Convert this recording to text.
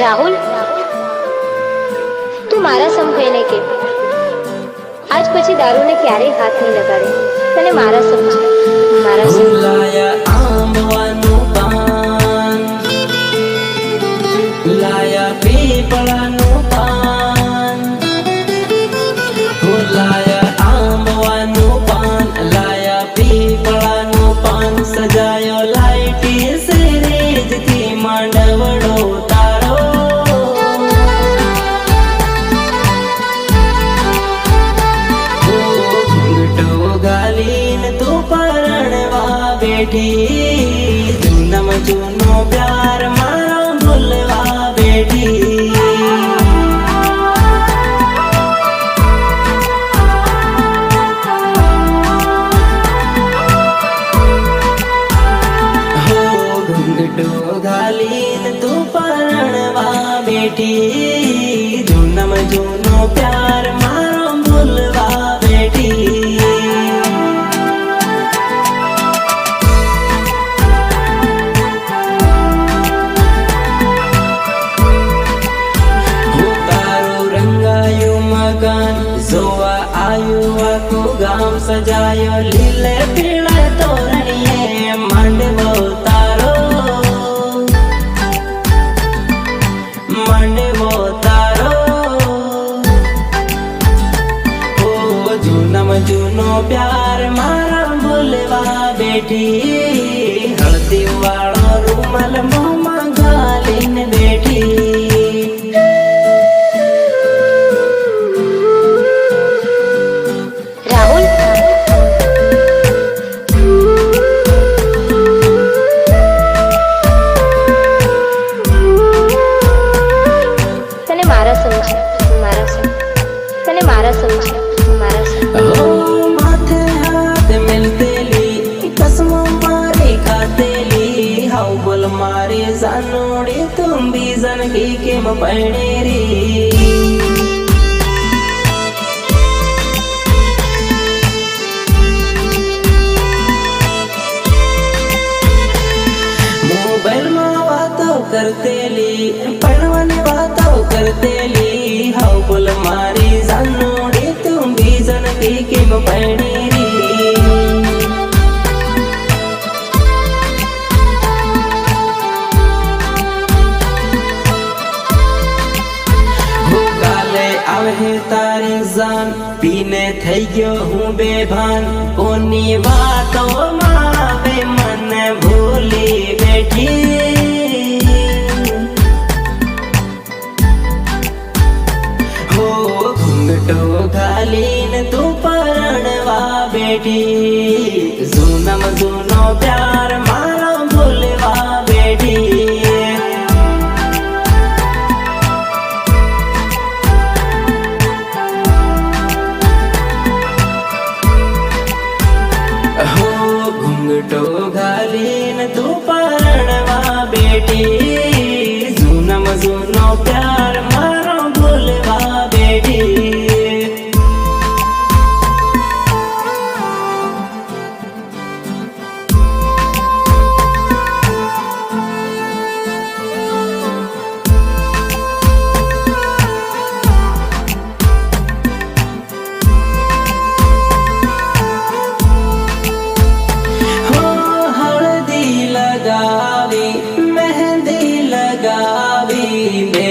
રાહુલ, તું મારા સમ થઈને કે આજ પછી દારૂને ક્યારેય હાથ નહીં લગાડે. તને મારા સમ છે, મારા સમ. લાયા આંબવાનું પાન, લાયા પીપળાનું પાન, લાયા આંબવાનું પાન, લાયા પીપળાનું પાન, સજાયો લાઈટી સિરેજથી માંડવડો તારો. ઘૂંઘટો ગાલીને તું પરણવા બેઠી, જૂનમ જૂનો પ્યાર મારો ભૂલવા બેઠી. ઘૂંઘટો ગાલીને તું પરણવા બેઠી, જૂનમ જૂનો પ્યાર મારો ભૂલવા બેઠી. હું તારું રંગાયું મકાન જોવા આયું આખું ગામ, સજાયો લીલે પીળે તોરણીએ માંડવો તારો, માંડવો તારો. ઓ જૂનમ જૂનો પ્યાર મારા ભૂલવા બેઠી, હળદી વાળો રૂમાલ મોંમાં ઘાલીને બેઠી. રાહુલ, તને મારા સમ છે, મારા સમ. તને મારા સમ છે, મારા સમ. ઓ માથે હાથ મિલતેલી, કસમો મારી ખાતેલી, હાઉ બોલ મારી જાનોડી તું બીજન કી કેમ પૈણેરી. મોબાઈલમાં વાતો કરતેલી, પડવાની વાતો કરતેલી, હાઉ બોલ મારી જાનોડી તું બીજન કી કેમ પૈણેરી. હું કાલે આવે તારી જાન, પીને થઈ ગયો હું બેભાન, કોની વાતોમાં આવે મને ભૂલી બેઠી. હો ઘૂંઘટો ઘાલીને તું પરણવા બેઠી, જૂનમ જૂનો પ્યાર મારો ભૂલવા બેઠી. હો ઘૂંઘટો ઘાલીને તું પરણવા બેઠી, જૂનમ જૂનો પ્યાર મારો ભૂલવા બેઠી. હો હળદી લગાવી, મહેંદી લગાવી, બે